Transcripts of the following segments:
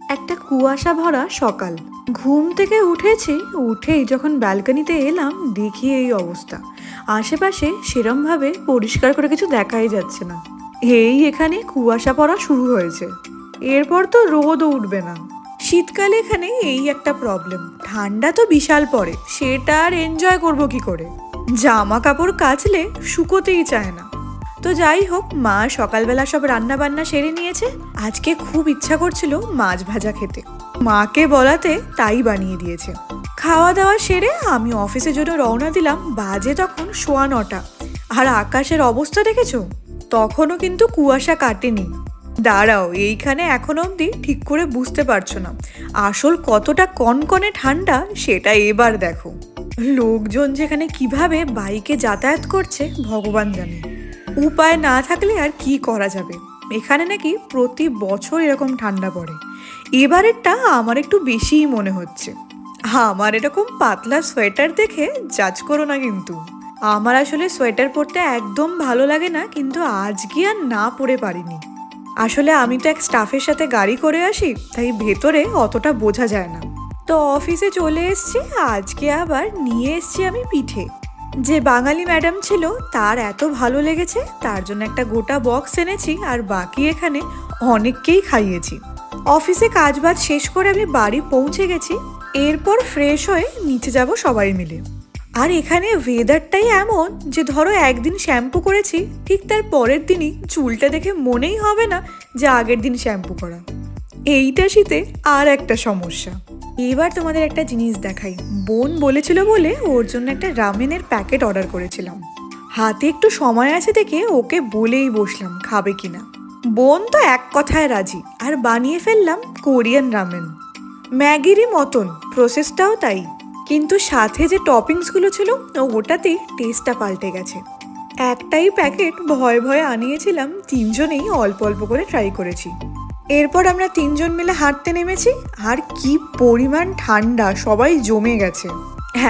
একটা কুয়াশা ভরা সকাল। ঘুম থেকে উঠেছি, উঠেই যখন ব্যালকনিতে এলাম দেখি এই অবস্থা। আশেপাশে সেরমভাবে পরিষ্কার করে কিছু দেখাই যাচ্ছে না। এই এখানে কুয়াশা পড়া শুরু হয়েছে, এরপর তো রোদও উঠবে না। শীতকালে এখানে এই একটা প্রবলেম, ঠান্ডা তো বিশাল পড়ে, সেটা আর এনজয় করবো কি করে। জামা কাপড় কাচলে শুকোতেই চায় না। তো যাই হোক, মা সকালবেলা সব রান্না বান্না সেরে নিয়েছে। আজকে খুব ইচ্ছা করছিল মাছ ভাজা খেতে, মাকে বলাতে তাই বানিয়ে দিয়েছে। খাওয়া দাওয়া সেরে আমি অফিসের জন্য রওনা দিলাম। বাজে তখন 9:15। আর আকাশের অবস্থা দেখেছো? তখনও কিন্তু কুয়াশা কাটেনি। দাঁড়াও, এইখানে এখনো অবধি ঠিক করে বুঝতে পারছো না আসল কতটা কনকনে ঠান্ডা, সেটা এবার দেখো। লোকজন যেখানে কিভাবে বাইকে যাতায়াত করছে ভগবান জানে। উপায় না থাকলে আর কি করা যাবে। এখানে নাকি প্রতি বছর এরকম ঠান্ডা পড়ে, এবারেরটা আমার একটু বেশিই মনে হচ্ছে। আমার এরকম পাতলা সোয়েটার দেখে জাজ করো না কিন্তু। আমার আসলে সোয়েটার পরতে একদম ভালো লাগে না, কিন্তু আজকে আর না পরে পারিনি। আসলে আমি তো এক স্টাফের সাথে গাড়ি করে আসি, তাই ভেতরে অতটা বোঝা যায় না। তো অফিসে চলে এসছি, আজকে আবার নিয়ে এসছি আমি পিঠে। যে বাঙালি ম্যাডাম ছিল তার এত ভালো লেগেছে, তার জন্য একটা গোটা বক্স এনেছি, আর বাকি এখানে অনেককেই খাইয়েছি। অফিসে কাজবাজ শেষ করে আমি বাড়ি পৌঁছে গেছি। এরপর ফ্রেশ হয়ে নিচে যাব সবাই মিলে। আর এখানে ওয়েদারটাই এমন যে ধরো একদিন শ্যাম্পু করেছি, ঠিক তার পরের দিনই চুলটা দেখে মনেই হবে না যে আগের দিন শ্যাম্পু করা। এইটা শীতে আর একটা সমস্যা। এবার তোমাদের একটা জিনিস দেখাই। বোন বলেছিল বলে ওর জন্য একটা রামেনের প্যাকেট অর্ডার করেছিলাম। হাতে একটু সময় আছে দেখে ওকে বলেই বসলাম খাবে কিনা। বোন তো এক কথায় রাজি, আর বানিয়ে ফেললাম কোরিয়ান রামেন। ম্যাগিরই মতন, প্রসেসটাও তাই, কিন্তু সাথে যে টপিংসগুলো ছিল ওটাতেই টেস্টটা পাল্টে গেছে। একটাই প্যাকেট ভয়ে ভয়ে আনিয়েছিলাম, তিনজনেই অল্প অল্প করে ট্রাই করেছি। এরপর আমরা তিনজন মিলে হাঁটতে নেমেছি। আর কি পরিমাণ ঠান্ডা, সবাই জমে গেছে।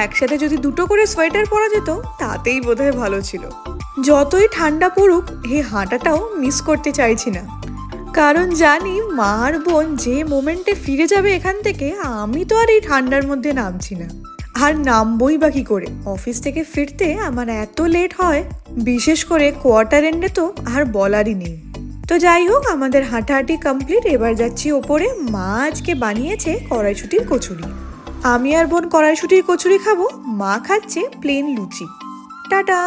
একসাথে যদি দুটো করে সোয়েটার পরা যেত তাতেই বোধহয় ভালো ছিল। যতই ঠান্ডা পড়ুক, এই হাঁটাটাও মিস করতে চাইছি না, কারণ জানি মা আর বোন যে মোমেন্টে ফিরে যাবে এখান থেকে, আমি তো আর এই ঠান্ডার মধ্যে নামছি না। আর নামবই বা কি করে? অফিস থেকে ফিরতে আমার এত লেট হয়, বিশেষ করে কোয়ার্টার এন্ডে তো আর বলারই নেই। তো যাই হোক, আমাদের হাঁটাহাঁটি কমপ্লিট। এবার যাচ্ছি ওপরে। মা আজকে বানিয়েছে কড়াইশুঁটির কচুরি। আমি আর বোন কড়াইশুঁটির কচুরি খাবো, মা খাচ্ছে প্লেন লুচি। টাটা।